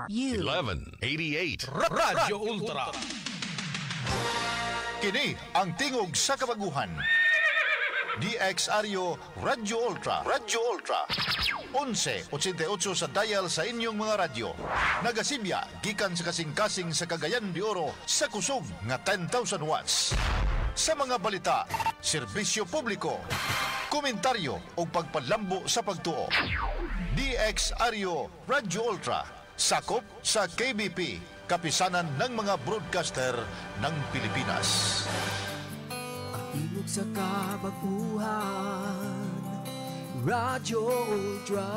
1188 Radyo Ultra. Kini ang tingog sa kabaguhan. DXRyo Radyo Ultra. Radyo Ultra. 1188 sa dial sa inyong mga radyo. Nagasibya gikan sa kasing-kasing sa Cagayan de Oro sa kusog nga 10,000 watts. Sa mga balita, serbisyo publiko, komentaryo o pagpalambo sa pagtuo. DXRyo Radyo Ultra. Sakop sa KBP, kapisanan ng mga broadcaster ng Pilipinas. Tingog sa kabaguhan, Radyo Ultra.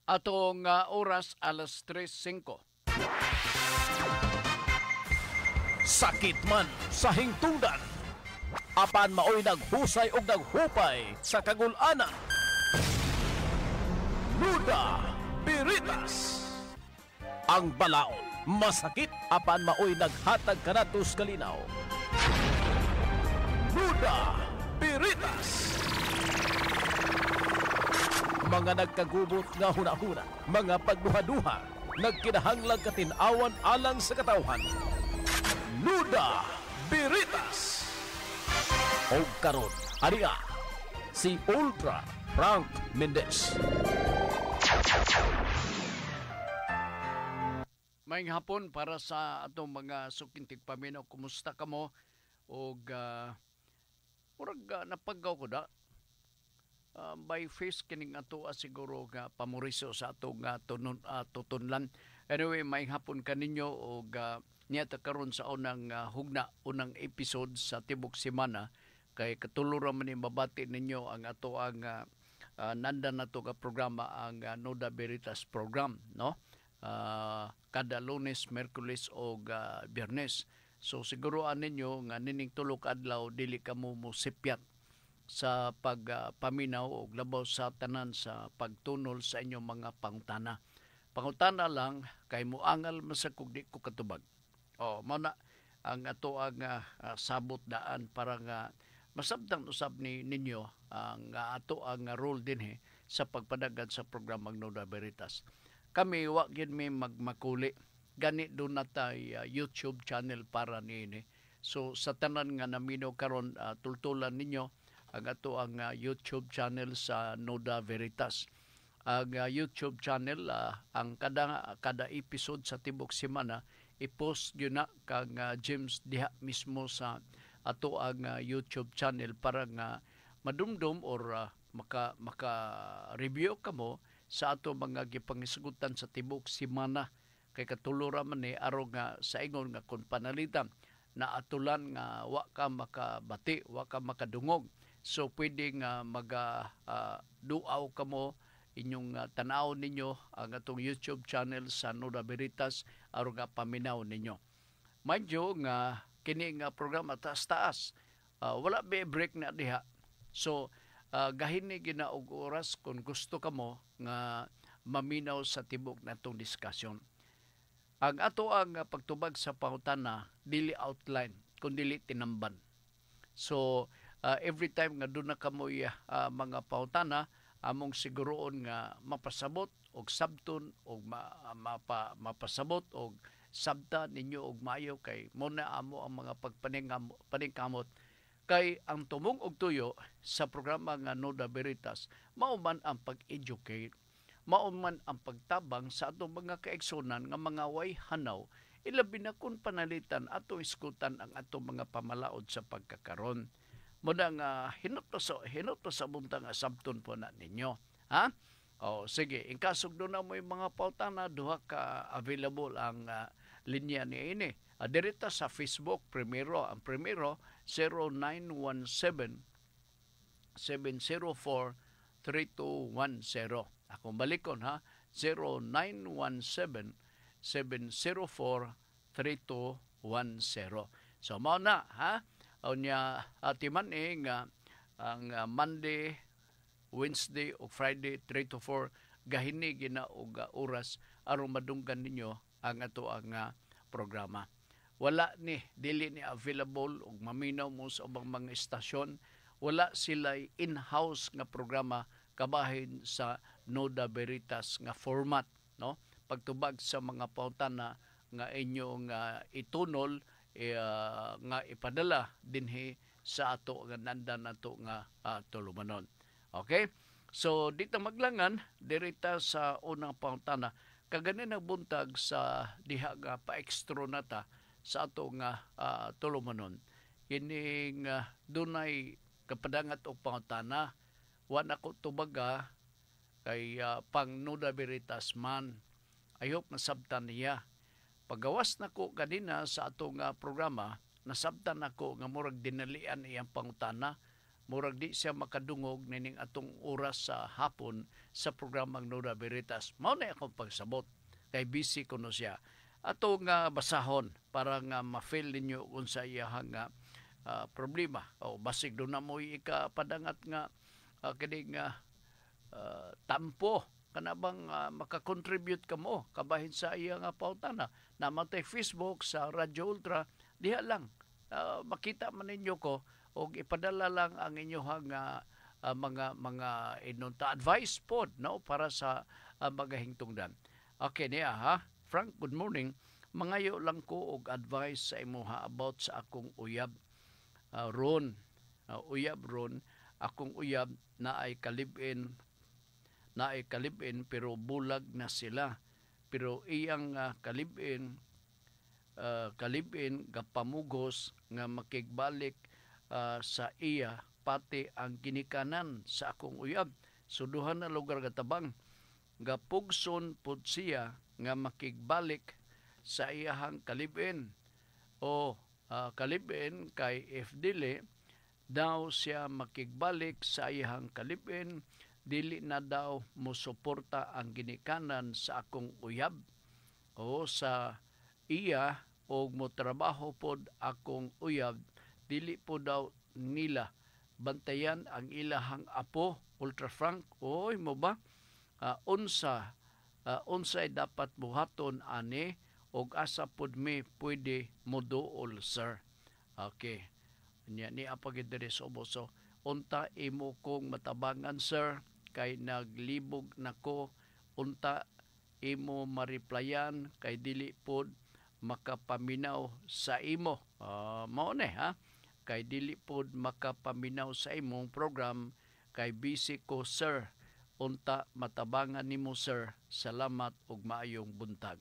Atong oras alas 3:05. Sakit man sa hingtungdan, apan maoy naghusay og naghupay sa kagul-ana. Nuda Biritas. Ang balaod masakit apan maoy naghatag kanatos kalinaw. Nuda Biritas. Mga nagkagubot nga hunahuna, mga pagduha-duha, nagkinahanglang katinawan alang sa katawhan. Nuda Biritas. O karon, ariya, si Ultra Frank Mendez. Maayong hapon para sa atong mga sukintig paminaw. Kumusta ka mo? O napagaw ko da. By face kining ato siguro nga pamoriso sa ato nga tutunlan. Anyway, maayong hapon kaninyo o niyata karon sa unang unang episode sa Tibok Semana. Kay katuluran man ni mabati ninyo ang ato ang nandan nato ka programa ang Nuda Biritas program, no? Kada Lunes, Merkulis o Biyernes. So siguroan ninyo nga nining tulo ka adlaw dili ka mo musipyat sa pagpaminaw o labaw sa tanan sa pagtunol sa inyong mga pangutana. Pangutana lang kay muangal masakog di ko katubag. Mao na ang ato ang sabot daan para nga masabtang usab ni ninyo ang ato ang role din sa pagpadagan sa programang Nuda Biritas. Kami wa gyud may magmakuli. Gani do na tay YouTube channel para niini. So sa tanan nga naminaw karon tultulan ninyo ang ato ang YouTube channel sa Nuda Biritas. Ang YouTube channel ang kada episode sa Tibok Semana i-post gyud na kang James diha mismo sa ato ang YouTube channel para nga madumdum or maka-review kamo sa ato mga gipangisgutan sa Tibok Semana. Kay katulura man ni aron nga sa ingon nga kun panalitan na atulan nga wa ka makabati, wa ka makadungog. So pwede nga duaw kamo inyong tanaw ninyo ang atong YouTube channel sa Nuda Biritas aron nga paminaw ninyo. Mind you nga kini nga programa taas-taas. Wala ba break na diha. So gahini gina og oras kung gusto kamo nga maminaw sa tibok natong diskusyon. Ang ato ang pagtubag sa pangutana dili outline kundi tinamban. So every time nga doon na kamoy mga pautana, among siguroon nga mapasabot og sabton og mapasabot og sabta ninyo og maayo kay muna amo ang mga paningkamot kay ang tumong og tuyo sa programa nga Nuda Biritas mao man ang pag-educate, mao man ang pagtabang sa atong mga kaigsunan nga mga way hanaw ilabi na kun panalitan ato iskutan ang atong mga pamalaod sa pagkakaron. Muna nga hinot sa buntang sabton po na ninyo. Ha? Sige, in kasog doon na mo yung mga pautana, duha ka available ang linya ni ini. Dirita sa Facebook, Primero. Ang Primero, 0917-704-3210. Akong balikon ha, 0917-704-3210. So, mao na ha. Unya atiman nga ang Monday, Wednesday o Friday 3 to 4 gahini gina og oras aron madunggan ninyo ang ato ang programa. Wala ni dili ni available og maminaw mo sa ubang mga istasyon wala sila in-house nga programa kabahin sa Nuda Veritas nga format, no? Pagtubag sa mga pautana nga inyong itunol nga ipadala dinhi sa ato nga nandan nato nga tulumanon. Okay? So dito maglangan dirita sa unang pautana kagani nagbuntag sa diha nga paekstro nata sa ato nga tulumanon. Kining dunay kapadangat og pautana wa na ko tubaga kay pang Nuda Veritas man. I hope nasabtan niya. Pagawas na ko kanina sa atong programa, nasabtan ako nga murag dinalian iyang pangutana, murag di siya makadungog nining atong oras sa hapon sa programang Nuda Veritas. Mao na akong pagsabot kay busy kuno siya. Ato nga basahon para nga ma-feel ninyo kung sa iyang problema. O basig do na mo ikapadangat nga kining tampo kana bang makakontribute ka mo kabahin sa iyang pautana namatay Facebook sa Radyo Ultra diha lang makita man ninyo ko og ipadala lang ang inyong mga inunta advice pod no para sa mga hingtungdan. Okay niya ha. Frank, good morning. Mangayo lang ko og advice sa imuha about sa akong uyab ron. Uyab ron, akong uyab na ay kalibin pero bulag na sila. Pero iyang kalibin gapamugos nga makigbalik sa iya pati ang ginikanan sa akong uyab. Suduhan na lugar katabang gapugson pud siya nga makigbalik sa iyahang kalibin o kalibin kay if dili daw siya makigbalik sa iyahang kalibin dili na daw mo suporta ang ginikanan sa akong uyab o sa iya o mo trabaho pod akong uyab dili po daw nila bantayan ang ilahang apo. Ultra Frank, oy mo ba unsay dapat buhaton ani og asa pod mi pwede moduol sir. Okay, ni apagid diri sa Oboso. Unta imo kong matabangan sir kay naglibog nako. Unta imo mariplayan kay dili pod makapaminaw sa imo. Mao ni ha. Kay dili pod makapaminaw sa imong program kay busy ko sir. Unta matabangan nimo sir. Salamat ug maayong buntag.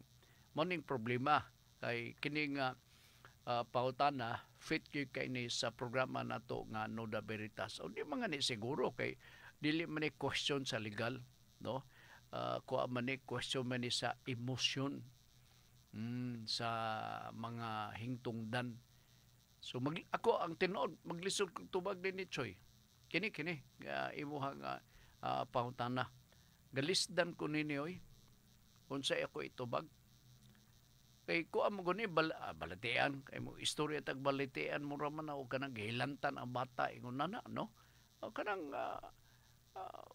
Mao ning problema kay kini nga pautana fit gyud kay ni sa programa nato nga Nuda Veritas. O di mga ni siguro kay dili man ni question sa legal, no? Kuha man ni question man ni sa emotion sa mga hingtungdan. So ako ang tinuod maglisod kog tubag din ni Choy. Kini imuhang pautana. Galisdan ko nini oy. Unsay ako itubag. Kay ko amo guni balatian kay mo istorya tag balatian mo ra man og kanang gihilantan ang bata ingon nana no. O kanang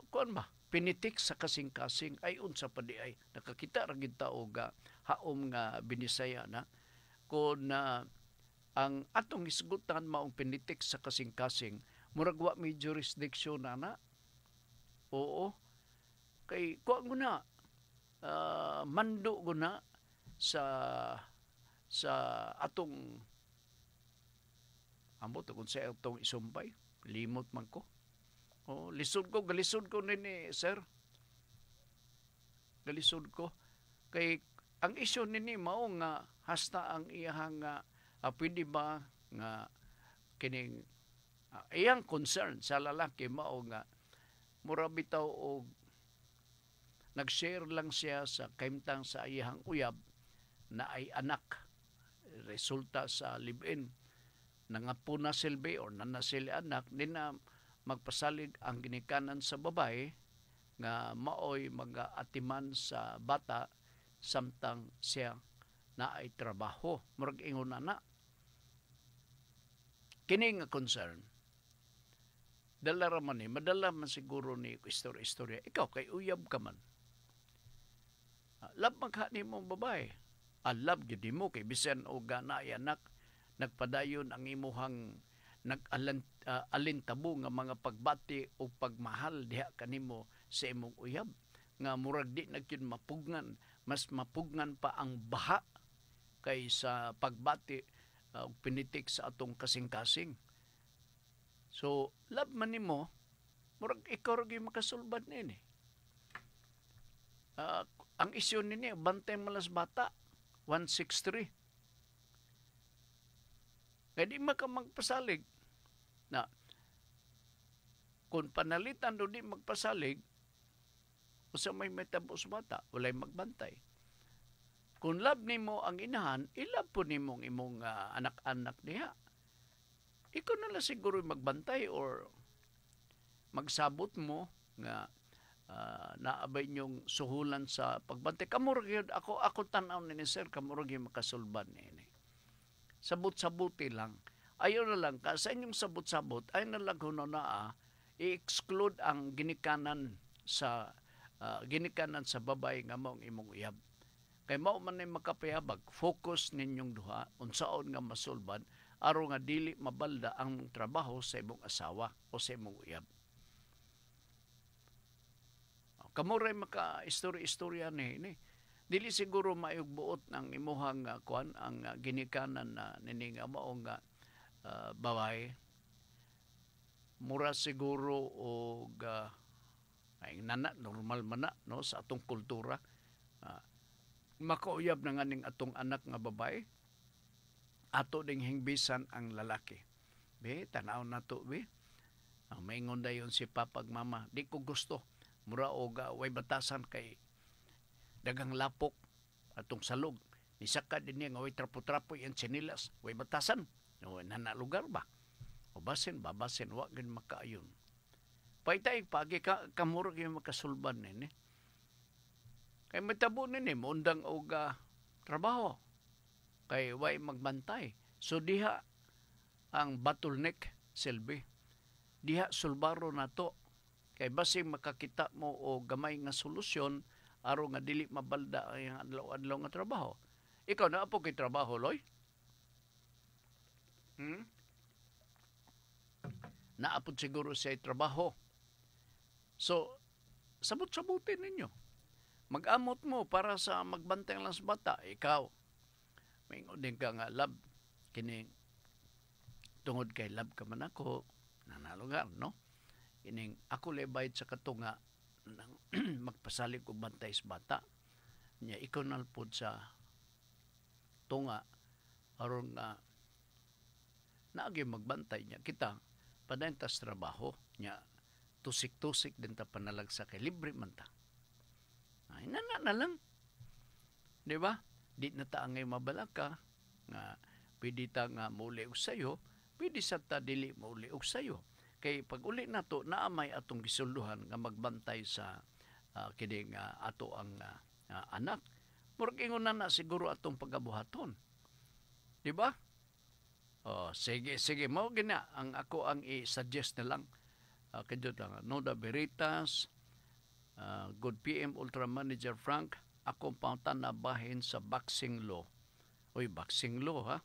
kuan ba pinitik sa kasing-kasing ay unsa pa di ay nakakita ra gid ta og haom nga binisaya na kun ang atong isgutan maong pinitik sa kasing-kasing murag wa may jurisdiction na. Oo. Kay kuan guna mando guna sa atong ambot kung sa atong isumpay limot man ko. Galisod ko nini sir. Galisod ko kay ang isyu nini mao nga hasta ang iyang pwede ba nga kining iyang concern sa lalaki mao nga mura bitaw og nag-share lang siya sa kaimtang sa iyang uyab na ay anak resulta sa live-in nangapo na silbi o nanasili anak din na magpasalig ang ginikanan sa babae nga maoy mga atiman sa bata samtang siya na ay trabaho murag ingon na kini nga concern dala raman madala man siguro ni istorya ikaw kay uyab ka man lab magha nimong babae alab gyud mo kay bisan og na ay anak nagpadayon ang imuhang alintabo nga mga pagbati o pagmahal diha kanimo sa imong uyab nga murag di na gyud mapugnan, mas mapugnan pa ang baha kaysa pagbati ug pinitik sa atong kasing-kasing. So love man nimo murag ikaw ra gyud makasulbad nini. Ang isyu nini bantay malas bata 163. Kaya di maka magpasalig na kung panalitan do di magpasalig usa may metabo sa bata, walay magbantay. Kung love nimo ang inahan, ilab po nimo ang imong anak-anak diha. Ikaw na lang siguro magbantay or magsabot mo nga naabay niyong suhulan sa pagbantay. Kamurag yun, ako tanaw ni sir, kamurag yung makasulban nini. Sabot-sabuti lang. Ayaw na lang, sa inyong sabot-sabot, ay na lang kuno na i-exclude ang ginikanan sa babae nga maong imong uyab. Kay mao man ay makapayabag, focus ninyong duha, unsaon nga masulban, aron nga dili mabalda ang trabaho sa imong asawa o sa imong uyab. Kamuray maka-istorya ni. Dili siguro maayog ng imuhang kuan ang ginikanan na nini nga mao nga babae. Mura siguro og ay nana normal man na no sa atong kultura. Makauyab na nga ning atong anak nga babae. Ato ding hingbisan ang lalaki. Be, tanaw na to be. Maingon dayon si papag mama, di ko gusto. Mura og way batasan kay dagang lapok atong salog. Nisaka din niya nga way trapo-trapo yung sinilas. Way batasan. O nanalugar ba? O babasin, wag gan makaayon. Paitay pagi kamurag yung makasulban nini. Kay matabo nini mundang og trabaho. Kay way magbantay. So diha ang bottleneck silbi. Diha sulbaro nato. Kay basing makakita mo o gamay nga solusyon aron nga dili mabalda ang adlaw-adlaw nga trabaho. Ikaw na po kay trabaho, Loy? Naapod siguro siya trabaho. So, sabot-sabutin ninyo. Mag-amot mo para sa magbantay lang sa bata. Ikaw, may din ka nga love. Kini, tungod kay love ka man ako, nanalugar, no? Kining ako lebayad sa katunga nang magpasalig og bantay sa bata. Nya ikaw nalpod sa tunga aron nga naagi magbantay niya kita padayon ta sa trabaho nya tusik-tusik din ta panalagsa kay libre man ta. Ay na lang. Di ba? Di na ta angay mabalaka nga pwede ta nga mauli og sayo, pwede sa ta dili mauli og sayo. Kay pag uli nato naamay atong gisulduhan nga magbantay sa kining ato ang anak. Murag ingon na siguro atong pagabuhaton. Di ba? Sige mao gina ang ako ang i-suggest na lang kadto lang Noda Veritas, Good PM Ultra Manager Frank, akong pautan na bahin sa boxing law. Oy, boxing law ha.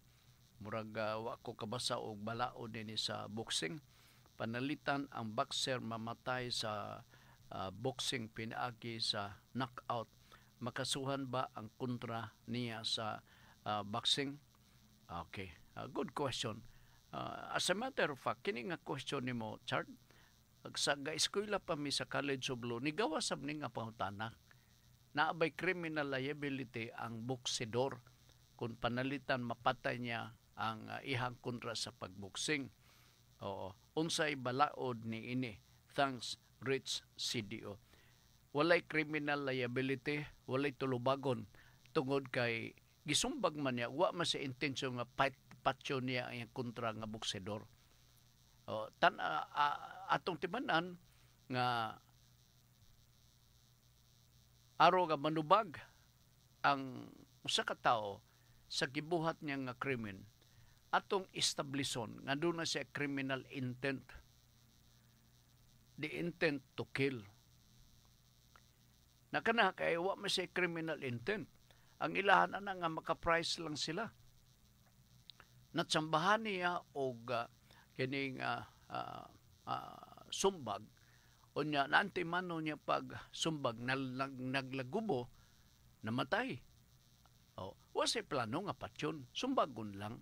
Murag wa ko kabasa og balao dinhi sa boxing. Panalitan ang boxer mamatay sa boxing pinaagi sa knockout. Makasuhan ba ang kontra niya sa boxing? Okay, good question. As a matter of fact, kini nga question nimo, Chard, sa ga-eskwela pa mi sa College of Law, nigawa sab ni nga pangutana. Naabay criminal liability ang boksidor kung panalitan mapatay niya ang ihang kontra sa pagboxing. Oo. Unsay balaod ni ini. Thanks, Rich CDO. Walay criminal liability, walay tulubagon tungod kay gisumbag man niya, wa man sa intensyon nga patyo niya ang kontra nga boksidor. Atong timanan nga aro nga manubag ang usa ka tawo sa gibuhat niya nga krimen, atong establishon nga doon na siya criminal intent. The intent to kill. Nakana kay wa man siya criminal intent. Ang ilahan na nga maka-price lang sila. Natsambahan niya og kining sumbag, unya naantimano niya pag sumbag naglagubo, namatay. Wasi plano nga patyon, sumbagon lang.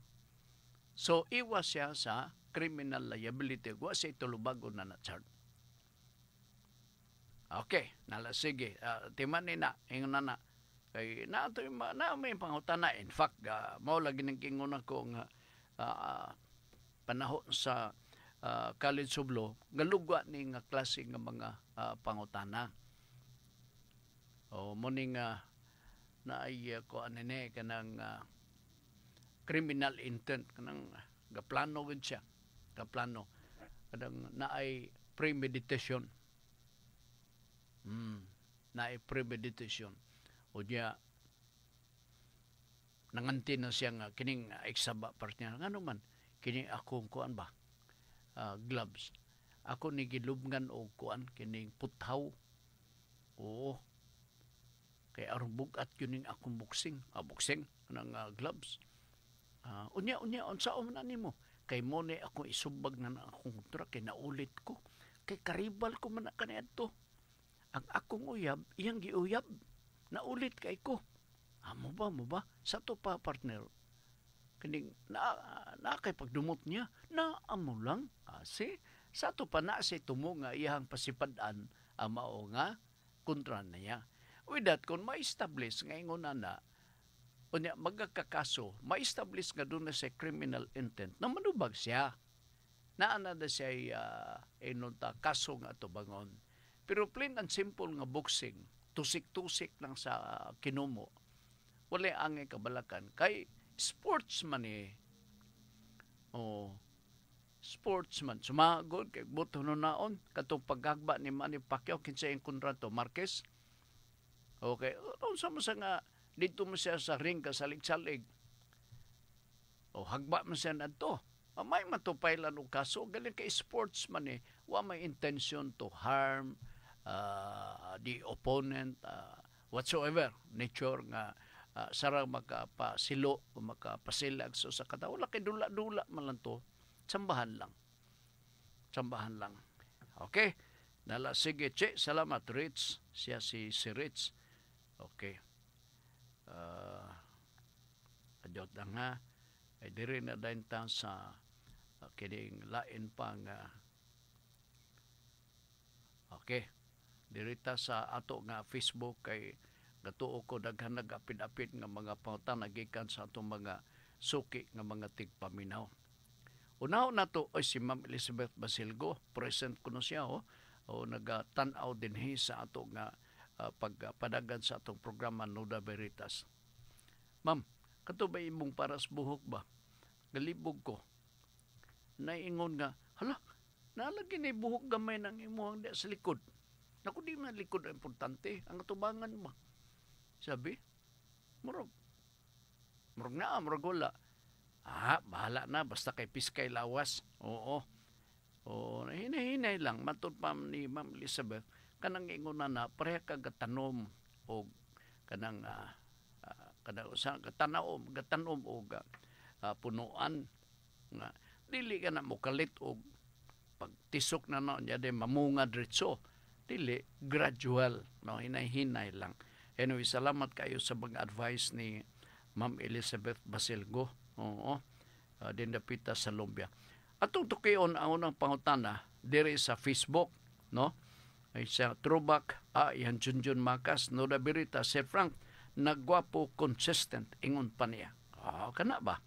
So iwas siya sa criminal liability, wasi tulubagon na na-charge. Okay, sige, timan ni na, ingon na. Kay na may pangutana. In fact, mao lagi nang kingon ako nga panahon sa College of Law, galugwa ni nga klase nga mga pangutana. O muning na ay ko anene kanang criminal intent kanang gaplano gud siya. Gaplano. Kanang na ay premeditation. Na ay premeditation. O diya nanganti na siya nga kining eksaba part niya. Ngano man kining akong kuan ba? Gloves. Ako ni gilubngan og kuan kining puthaw. Oo. Kay aron bugat yun ning akong boxing. Boxing ng gloves. Unya unsa man nimo? Kay mo ni ako isubag na akong truck kay naulit ko. Kay karibal ko man kaniadto. Ang akong uyab, iyang giuyab. Naulit kay ko. Mo ba? Sa to pa partner. Kining na kay pagdumot niya, naamo lang. Sa to pa na si tumo nga iyang pasipad-an mao nga kontra na niya. With that, kung ma-establish nga ingon na unya magkakaso, ma-establish nga doon na sa criminal intent na manubag siya. Naana na siya kaso nga to bangon. Pero plain and simple nga boxing, tusik-tusik lang sa kinumo. Wala ang kabalakan. Kay sportsman sportsman. Sumagod kay buto no naon katong paggagba ni Manny Pacquiao kinsa ang kontrato Marquez. Okay, unsa mo sa nga dito mo siya sa ring kasalig-salig. Hagba mo siya nadto. May matupay lang og kaso galing kay sportsman wa may intention to harm the opponent whatsoever nature nga sarang makapasilo o makapasilag so sa kata wala kay dula-dula man lang to. Sambahan lang. Okay. Nala, sige, che, salamat, Rich. Siya si Rich. Okay. Adiyot lang ha. Ay diri na dahin ta sa kining lain pang okay. Diri ta sa ato nga Facebook kay gatuo ko daghan nag-apid-apid nga mga pangutana gikan sa atong mga suki nga mga tigpaminaw. Unaw na to ay si Ma'am Elizabeth Basilgo. Present ko na siya nagatan-aw din sa ato nga pagpadagan sa atong programa Nuda Veritas. Ma'am, kato ba imong paras buhok ba? Galibog ko. Naingon nga, hala, nalagi na buhok gamay ng imuhang sa likod. Naku, di man likod ang importante. Ang atubangan ba? Sabi, murag wala. Bahala na. Basta kay piskay lawas. Oo. Hinay-hinay lang. Matod pa ni Ma'am Elizabeth, kanang ingon na pareha ka gatanom o kanang gatanom o punuan. Nga, dili ka na mukalit o pagtisok na niya de mamunga diretso. Dili, gradual. Hinay-hinay lang. Anyway, salamat kayo sa mga advice ni Ma'am Elizabeth Basilgo. Oo. Dindapita sa Lumbia. Atong tukion ang unang pangutana diri sa Facebook, no? Ay sa throwback, yan Junjun Makas, Nuda Veritas, si Frank, nagwapo consistent, ingon pa niya. Kana ba?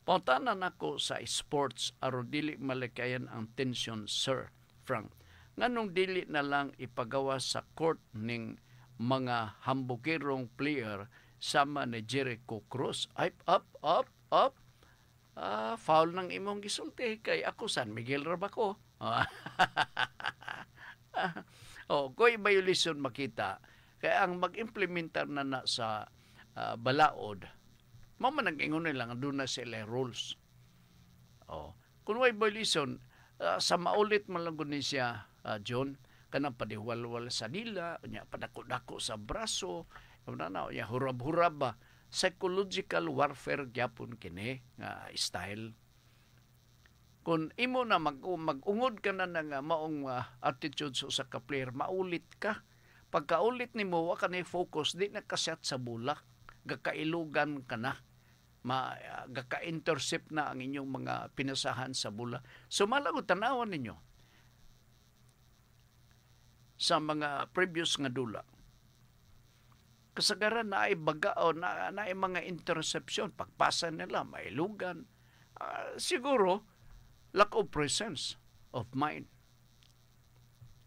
Pangutana nako sa sports, aron dili malikayan ang tension, Sir Frank. Nganong dili na lang ipagawa sa court ning mga hambugirong player sama ni Jericho Cruz. Up. Foul ng imong gisulti kay ako San Miguel Rabaco. Ko'y violation makita. Kaya ang mag-implementar na sa balaod, mamanang ingon nila nga doon na sila rules. Kung may violation, sa maulit man lang ni siya, John, kanang padiwalwal sa dila, padako-dako sa braso, hurab-hurab ba, psychological warfare gyapon kini nga style. Kung imo na mag-ungod ka na ng maong attitude sa usa ka player, maulit ka. Pagkaulit nimo wa ka na focus, di na kasyat sa bulak, gakailugan ka na. Gaka-intercept na ang inyong mga pinasahan sa bola. So malago tanawan ninyo sa mga previous nga dula. Kasagaran na ay baga o na ay mga interception, pagpasa nila, mailugan. Siguro, lack of presence of mind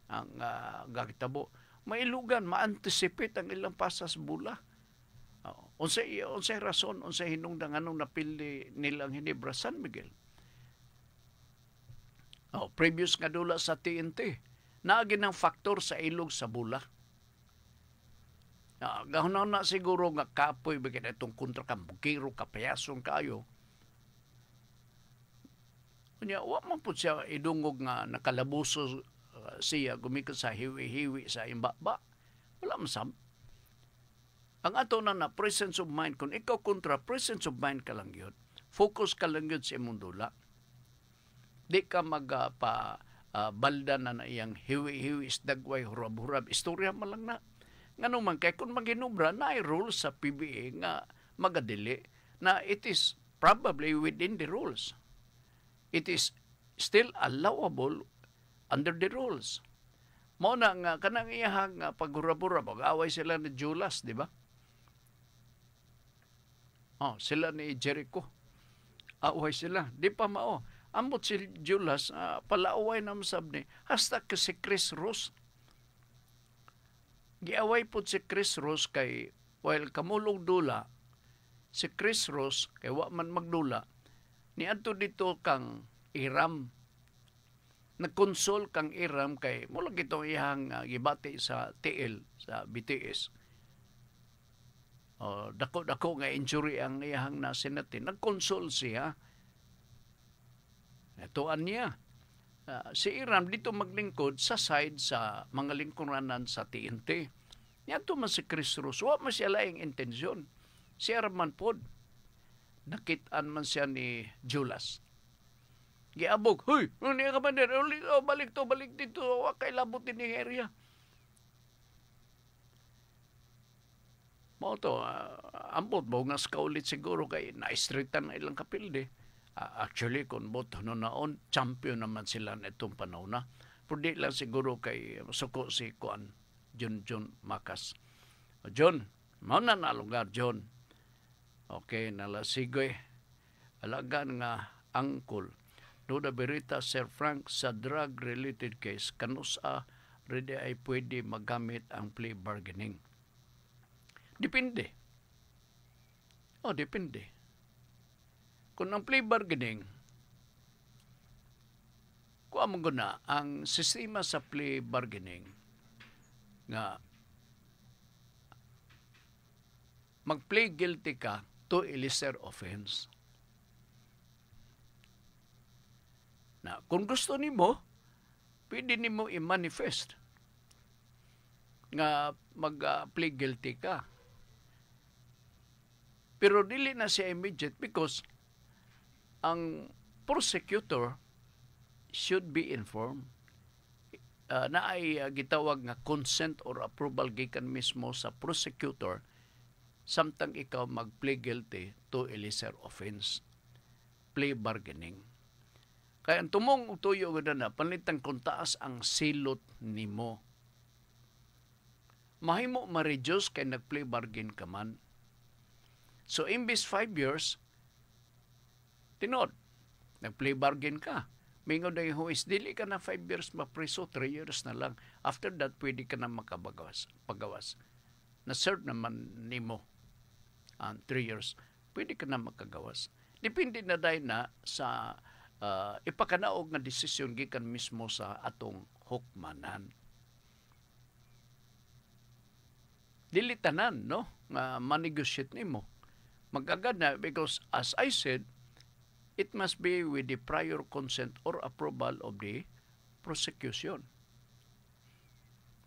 ang gagitabo. Mailugan, ma-anticipate ang ilang pasas bula. Unsay rason, unsay hinungdan anong napili nilang Hinebra San Miguel. Previous nga dula sa TNT, naagi ng faktor sa ilog sa bula. Gahunaw na siguro nga kapoy bagay na itong kontra ka, bukiro, kapayason kayo. Kanya, wa man po siya idungog nga nakalabuso siya gumikan sa hiwi-hiwi sa imbaba. Wala masam. Ang ato na presence of mind, kung ikaw kontra, presence of mind ka lang yun. Focus ka lang yun sa imong dula. Di ka balda na iyang hiwi-hiwi, isdagway, hurab-hurab. Istorya mo lang na. Nga naman, kaya kung maghinubra, na ay rules sa PBA nga magadili na it is probably within the rules. It is still allowable under the rules. Mao na nga, kanang iyahang paghurab-hurab, mag-away sila ni Julas, di ba? Sila ni Jericho. Away sila. Di pa mao. Ambot si Julas, palaaway na masab ni. Hasta si Chris Ross. Giaway po si Chris Ross kay, while kamulong dula, si Chris Ross, kay wa man magdula, ni adto dito kang Iram. Nagkonsol kang Iram kay, mula gito iyang gibati sa TL, sa BTS. Dako-dako nga injury ang iyang nasinatin. Nagkonsol siya. Itoan niya. Si Iram dito maglingkod sa side sa mga lingkuranan sa TNT. Yato man si Chris Ross, wa man siya laing intensyon. Si Iram man pod, nakitaan man siya ni Julas. Giabog, "Hoy, ano niya ka ba din? Balik dito, wa kay labot din yung area." Mao to, ambot mo nga skaulit siguro kay na-streetan na ilang kapilde. Actually, kung boto noon, champion naman sila na itong panahon na. Pero di lang siguro kay suko si Kuan, John Macas. John, mao na nalungar, John. Okay, nalasigoy. Alagan nga angkol. Nuda berita, Sir Frank, sa drug-related case, kanusa, ready ay pwede magamit ang plea bargaining. Depende. Depende. Kung ang plea bargaining, kung among guna, ang sistema sa plea bargaining nga mag-plea guilty ka to a lesser offense. Na kung gusto nimo, pwede nimo i-manifest nga mag-plea guilty ka. Pero dili na siya immediate because ang prosecutor should be informed. Na ay gitawag nga consent or approval gikan mismo sa prosecutor samtang ikaw mag-plea guilty to a lesser offense. Plea bargaining. Kaya ang tumong tuyo na panlitan kung taas ang silot nimo. Mahimo ma-reduce kay nag-plea bargain ka man. So, imbis 5 years, tinod, nag-plea bargain ka. Mingon na yung huwis, dili ka na 5 years mapriso, 3 years na lang. After that, pwede ka na pagawas. Na-serve naman nimo 3 years. Pwede ka na makagawas. Depende na dahil na sa ipakanaog nga desisyon gikan mismo sa atong hukmanan. Dili tanan, no? Nga ma-negotiate nimo. Mag-agad na because as I said, it must be with the prior consent or approval of the prosecution.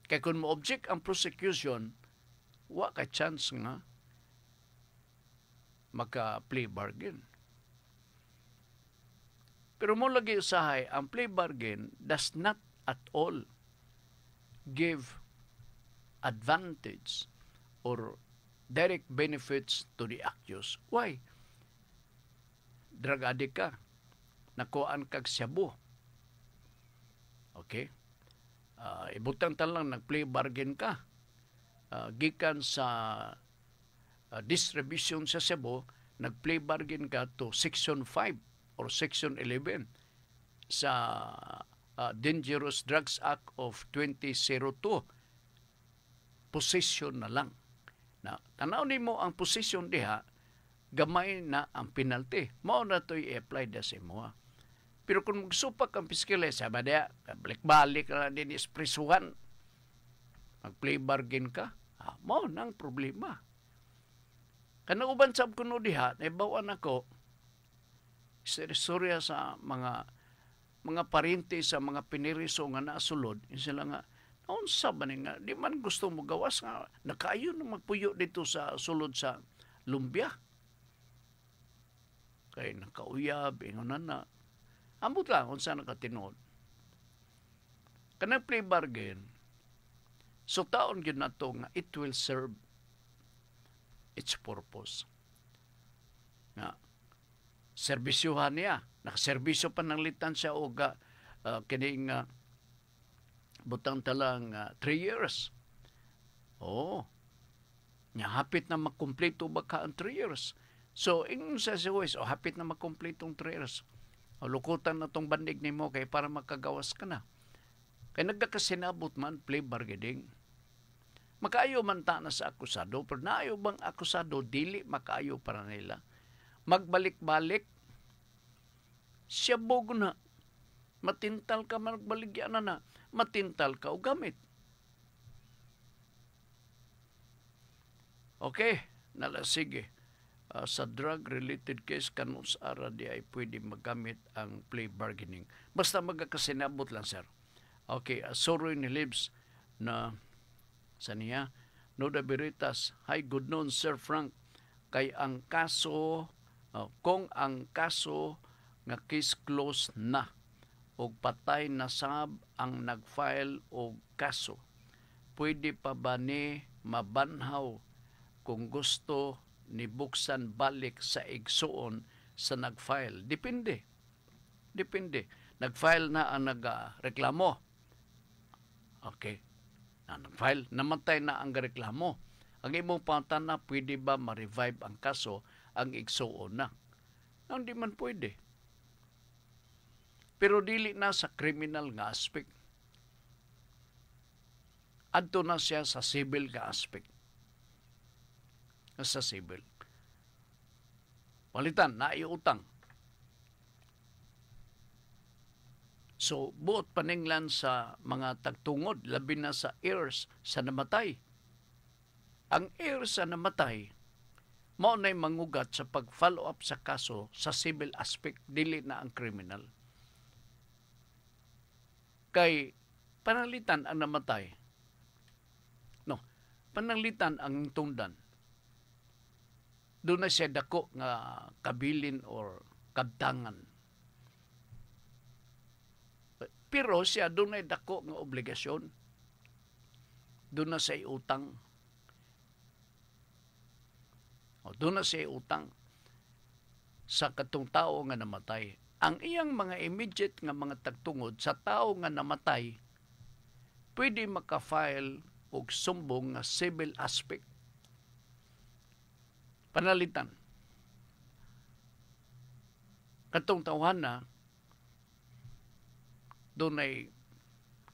Kaya kung mo-object ang prosecution, wa ka chance nga maka-plea bargain. Pero mo lagi usahay, ang plea bargain does not at all give advantage or direct benefits to the accused. Why? Drug addict ka. Nakuhaan kag shabu. Okay? Ibutang lang nag-plea bargain ka. Gikan sa distribution sa Cebu, nag-plea bargain ka to Section 5 or Section 11 sa Dangerous Drugs Act of 2002. Possession na lang. Na, tanaw ni mo ang possession diha, gamay na ang penalty. Mao na ito'y i-apply na sa imo. Pero kung magsupak ang piskila, sabi niya, balik-balik na din isprisuhan. Mag-plea bargain ka, mao nang problema. Kanang uban sab kuno diha, naibawan ako, istorya sa mga parente sa mga piniriso nga nasulod, sila nga, naunsa ba nga, di man gusto mo gawas nga, nakaayo na magpuyo dito sa sulod sa lumbia. Kaya nakauyab, ingonan na. Ambot lang kung saan nakatinood. Kanang plea bargain, so taon yun na to nga it will serve its purpose. Nga, serbisyuhan niya. Nakaserbisyo pa ng litan siya o kining butang talang 3 years. Oo. Nya hapit na makumpleto ba ka ang 3 years? So, ingon sa siwis, hapit na makumpleto ang 3 years. Lukutan na tong bandig ni mo kay para makagawas ka na. Kaya nagkakasinabot man, plea bargaining. Makaayo man ta na sa akusado, pero naayo bang akusado, dili makaayo para nila. Magbalik-balik, siya bogo na. Matintal ka, magbaligyan na. Matintal ka o gamit. Okay, sige. Sa drug-related case, kanus ara di ay pwede magamit ang plea bargaining. Basta magkakasinabot lang, sir. Okay, Soroy ni Libs na sa niya, Noda Biritas, hi, good noon, Sir Frank. Kay ang kaso, kung ang kaso nga case closed na, o patay na sab ang nag-file o kaso, pwede pa ba ni mabanhaw kung gusto ni buksan balik sa igsuon sa nag-file? Depende. Nag-file na ang nag-reklamo. Okay. Nag-file, namatay na ang reklamo. Ang imong pangutana, pwede ba ma-revive ang kaso ang igsuon na? Hindi man pwede. Pero dili na sa criminal nga aspect. Adto na siya sa civil nga aspect. Sa civil. Palitan, naiutang. So, buot paninglan sa mga tagtungod, labi na sa heirs sa namatay. Ang heirs sa namatay, mao na'y mangugat sa pag-follow up sa kaso sa civil aspect, dili na ang criminal. Kay panalitan ang namatay. No, panalitan ang tungdan. Doon na siya dako nga kabilin or kabtangan. Pero siya doon na dako nga obligasyon. Doon na siya utang. Doon na siya utang sa katong tao nga namatay. Ang iyang mga immediate nga mga tagtungod sa tao nga namatay, pwede maka-file og sumbong nga civil aspect. Panalitan. Katong tawhana, doon ay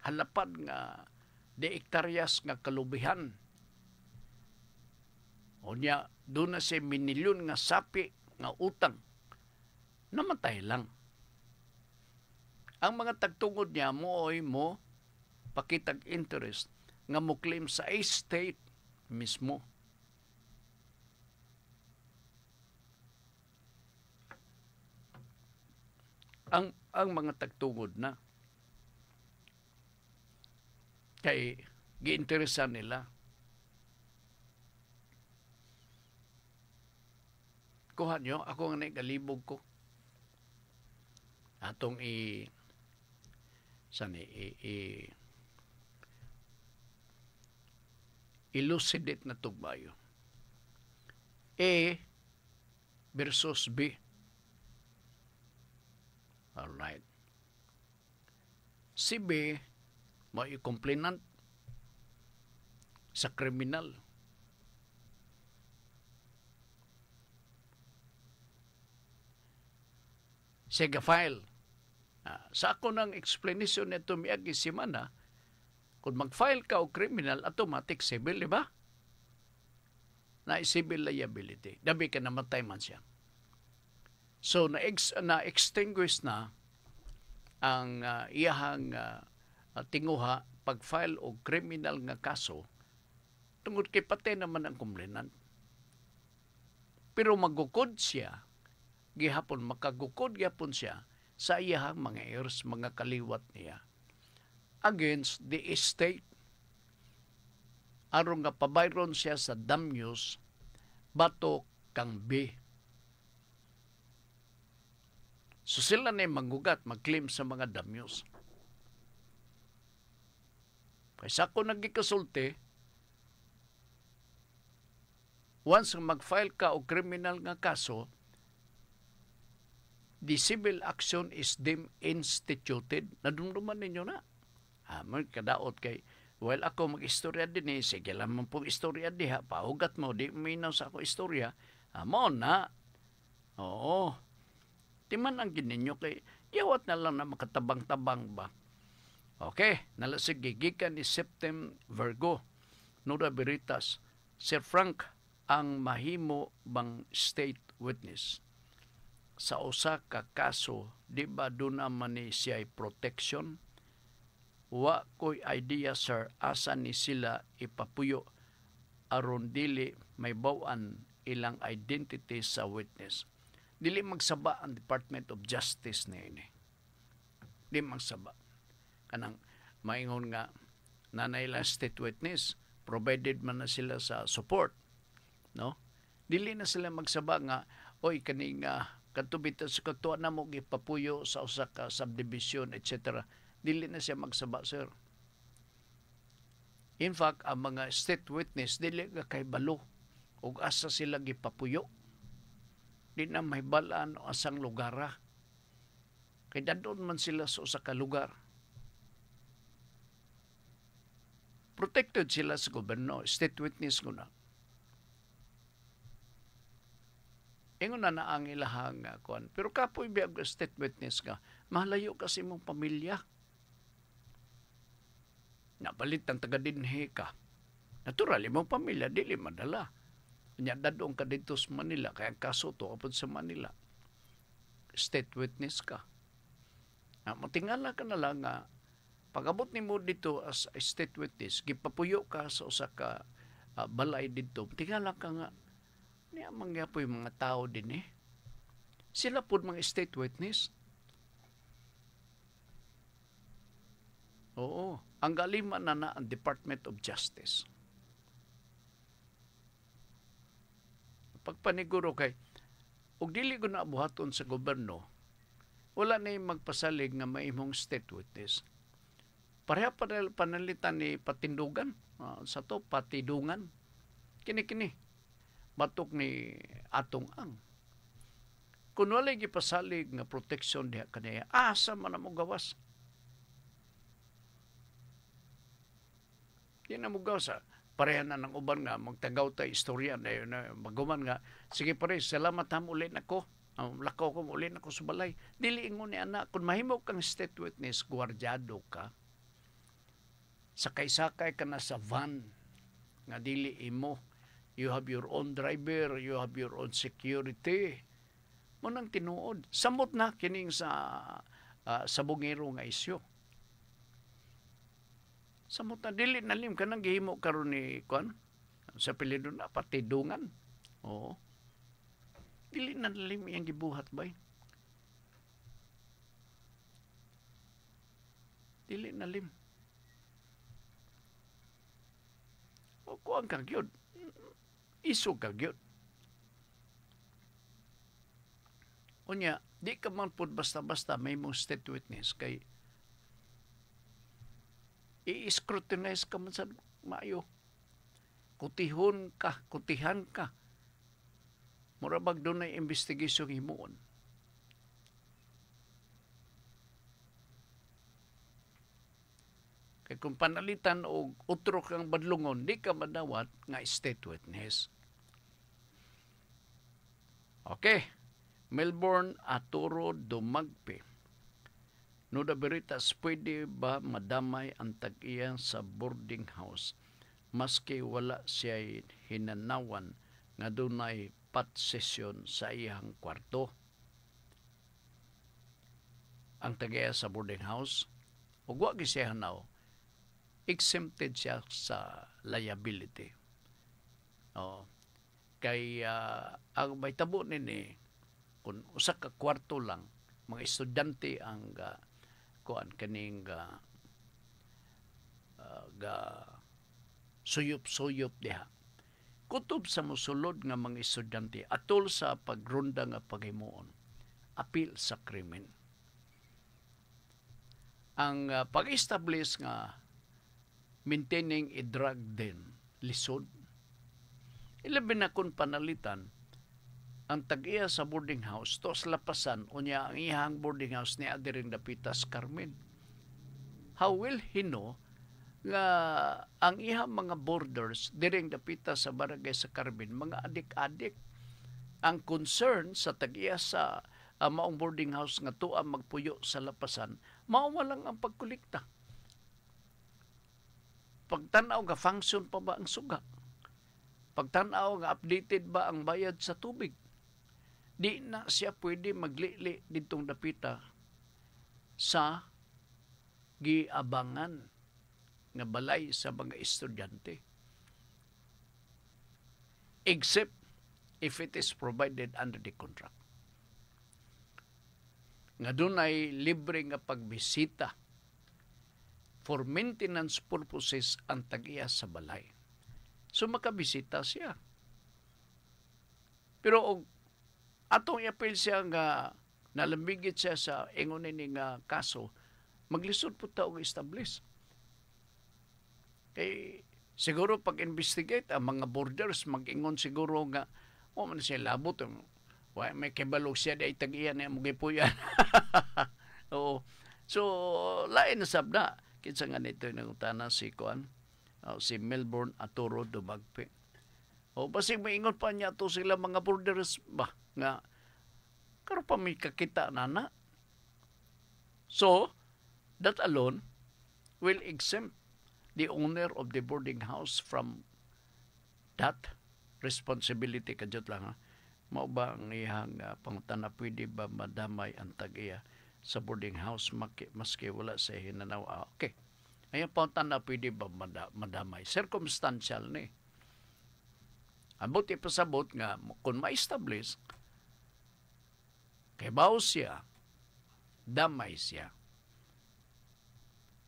halapad nga de hektaryas nga kalubihan. O niya, doon na siya minilyon nga sapi nga utang. Namatay lang. Ang mga tagtungod niya mo pakitag interest nga mo claim sa estate mismo. Ang mga tagtungod na kay giinteresan nila. Kuha nyo, ako nga naigalibog ko. atong sani elucidate na tugbayo. A versus B. Alright. Si B mo i-complainant sa kriminal. Siya file. Sa ako ng explanation nito miagi simana, kung mag-file ka o criminal, automatic civil, di ba? Na civil liability. Dabi ka namatay man siya. So, na-extinguish na ang iyahang tinguha pag-file o criminal nga kaso tungod kay patay naman ang complainant. Pero magukod siya, gihapon makagukod gihapon siya sa iyahang mga heirs, mga kaliwat niya against the estate aron nga pabayron siya sa damyos batok kang B. So sila na manggugat, mag-claim sa mga damyos. Kaysa ako nagikasulti, once mag-file ka o criminal nga kaso, the civil action is deemed instituted. Nadumduman ninyo na. Kadaot kay, well, ako mag-istorya din sige lamang pong istorya diha, paugat mo, di minaw sa ako istorya. Mo na. Oo. Timan ang gininyo kay, yawat na lang na makatabang-tabang ba. Okay, nalasig gigikan ni Septem Virgo, Nuda Veritas, Sir Frank, ang mahimo bang state witness sa usa ka kaso, di ba doon naman ni siya protection? Wa ko'y idea, sir, asa ni sila ipapuyo aron dili may bawan ilang identity sa witness. Dili magsaba ang Department of Justice na ini. Dili magsaba. Kanang maingon nga nanay lang state witness, provided man na sila sa support. No? Dili na sila magsaba nga, oy, kaning katubit sa katuwa na mo ipapuyo sa usa ka subdivision, etc. Dili na siya magsaba, sir. In fact, ang mga state witness, dili ka kay balo. O asa sila gipapuyo. Di na may balaan o asang lugar. Kay dadon man sila sa usa ka lugar. Protected sila sa gobyerno. State witness ko na. Ingon na ang ilahang kuan. Pero kapoy biyag state witness ka, mahalayo kasi mong pamilya. Napalit ang taga-dinhe ka. Natural, imong pamilya, dili madala. Kanya dadong ka dito sa Manila, kaya kaso to kapag sa Manila. State witness ka. Matingala ka na lang nga, pag-abot ni mo dito as a state witness, gipapuyo ka sa usa ka balay dito, tingala ka nga, niya mangyapo yung mga tao din Sila po mga state witness. Oo. Ang galima na ang Department of Justice. Pagpaniguro kay, og dili ko na buhaton sa gobyerno, wala na yung magpasalig nga maimong state witness. Pareha panalitan ni patindugan. Sa to, patidungan. Kini-kini. Batok ni atong ang. Kung wala gipasalig nga protection diha kanaya, asa man na mo gawas. Di na mo gawas. Pareha na ng uban nga, magtagaw tayo istorya na maguman nga, sige pare, salamat ham ulit ako. Lakaw ko ulit ako sa balay. Dili ingon ni anak, kung mahimo kang state witness, gwardyado ka. Sakay-sakay ka na sa van, nga dili imo. You have your own driver, you have your own security. Munang tinuod. Samot na kining sa bungero nga isyo. Samot na dili nalim ka nang gihimo karon ni kuan sa pilido na patidungan. Oo. Dili na nalim yang gibuhat bay. Dili nalim. O kuan ka gyud. Iso ka gyud. Unya, di ka man po basta-basta may mong state witness kay i-scrutinize ka man sa maayo. Kutihan ka. Murabag doon ay investigation himuon. Kaya kung panalitan o utro kang badlungon, di ka madawat nga state witness. Okay. Melbourne Arturo Dumagpe. Nuda Veritas, pwede ba madamay ang tag-iya sa boarding house maski wala siya hinanawan nga dunay pat session sa iyang kwarto? Ang tag-iya sa boarding house, ug wa gyud siya hanaw, exempted siya sa liability. Kay ang may tabo nini, kung usa ka kwarto lang, mga estudyante ang kaning suyop-suyop diha. Kutob sa mosulod nga mga estudyante atol sa pagronda nga paghimuon, apil sa krimen. Ang pag-establish nga maintaining a drug den lisod. Ilabi na kung panalitan ang tag-iya sa boarding house, tos lapasan, unya ang iyang boarding house ni Adiring Dapitas Carmen. How will he know nga ang iyang mga borders diring Dapitas sa barangay sa Carmen, mga adik-adik? Ang concern sa tag-iya sa maong boarding house nga tuwa magpuyo sa lapasan, mawalang ang pagkulikta. Pagtanaw nga function pa ba ang suga? Pagtanaw nga updated ba ang bayad sa tubig? Di na siya pwede maglili ditong dapita sa giabangan nga balay sa mga estudyante. Except if it is provided under the contract. Nga doon ay libre nga pagbisita for maintenance purposes ang tag-iya sa balay. So makabisita siya. Pero atong i-appeal siya nga nalambigit siya sa ingon ni nga kaso, maglisod po ta og establish. Kay siguro pag-investigate ang mga borders, mag-ingon siguro nga man siya labot. May kibalog siya da itag-iya na mga puyan. Oo. So, lain na sabda. Kinsa nga nito yung utana si Kuan, si Melbourne Arturo Dumagpe. O basig maingon pa niya to sila mga borders ba nga karon pa may kakita nana. So, that alone will exempt the owner of the boarding house from that responsibility. Kadyot lang ha. Mao ba ang iyang pangutana, pwede ba madamay ang tag-iya sa boarding house maski wala sa hinanaw? Okay. Ayang pangutana, pwede ba madamay? Circumstantial ni. Abot ipasabot nga kung ma-establish kay bawo siya, damay siya.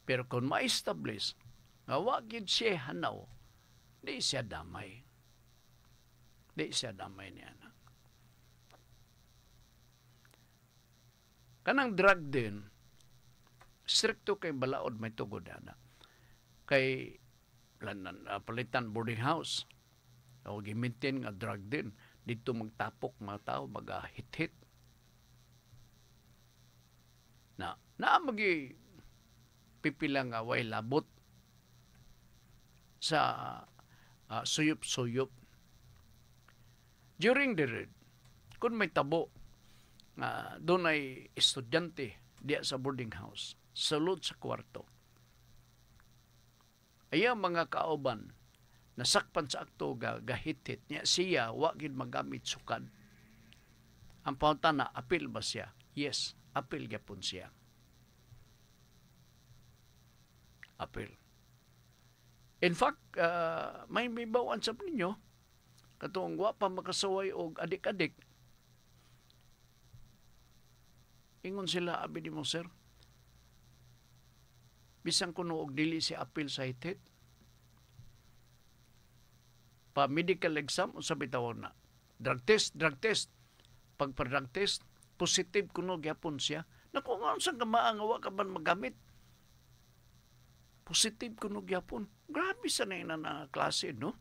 Pero kung ma-establish nga wag yun siya hanaw, di siya damay. Di siya damay niya na. Kanang drug din, stricto kay balaod may tugod na. Kay palitan boarding house, o gimintin nga drug din, dito magtapok mga tao, mag-hit-hit. Na magi pipila nga way labot sa suyop-suyop. During the raid, kung may tabo, doon ay estudyante diya sa boarding house, sulod sa kwarto. Ayang mga kauban, nasakpan sa akto gahit-hit niya, siya wagin magamit sukad. Ang pangutana, apil ba siya? Yes, apil gyapon siya. Apil. In fact, may bawaan sa ninyo, katong wa pa makasaway og adik-adik. Ingon sila, abi mo sir, bisang kuno og dili si apil sa hit-hit. Pa medical exam, unsa bitawon na? Drug test. Pagpa-drug test, positive kuno gyapon siya. Naku, nga saan ka maangawa ka ba magamit? Positive kuno gyapon. Grabe sa na klase, no?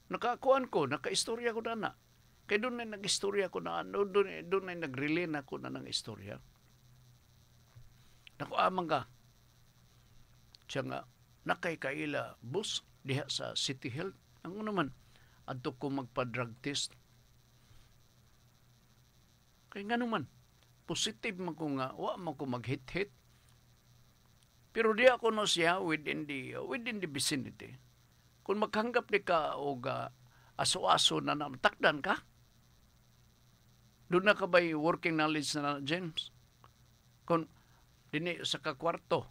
Nakakuan ko, nakaistorya ko na. Kaya doon na nag-istorya ko na, doon na nag-relay na ko na ng istorya. Naku, amang ka. Siya nga, nakay-kaila bus diha sa City Health. Ang naman, adto ko magpa-drug test. Kaya nga naman, positive man ko nga, wa man ko mag-hit-hit. Pero di ako no siya within the vicinity. Kung maghanggap di ka o aso-aso na takdan ka, doon na ka ba'y working knowledge na James? Kung dini sa kakwarto,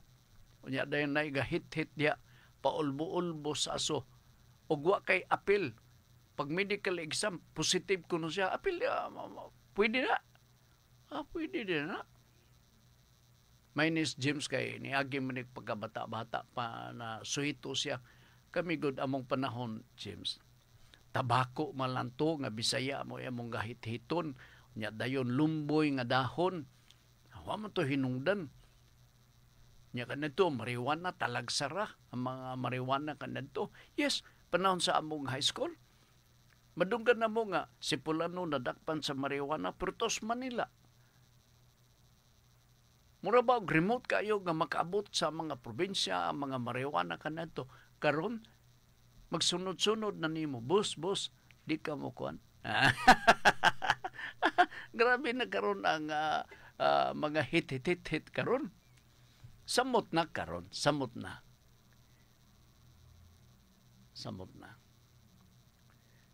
unya dayon na hit-hit diya, paulbo-ulbo sa aso, o wa kay apil. Pag medical exam, positive kuno siya, apil diya, pwede na. Pwede din na. My name is James kay niagi man pagkabata-bata pa na suhito siya. Kami good among panahon, James. Tabako malanto nga Bisaya mo among gahit-hiton. Nya dayon lumboy nga dahon. Wa man to hinungdan. Nya kanadto marijuana talagsara ang mga marijuana kanadto. Yes, panahon sa among high school. Madunggan na mo nga si Pulano nadakpan sa marijuana Pertos Manila. Mura ba remote kayo nga makaabot sa mga probinsya ang mga marijuana kanadto karon magsunod-sunod na nimo bus di ka mo kuan. Grabe na karon ang mga hit karon. Samot na karon, samot na.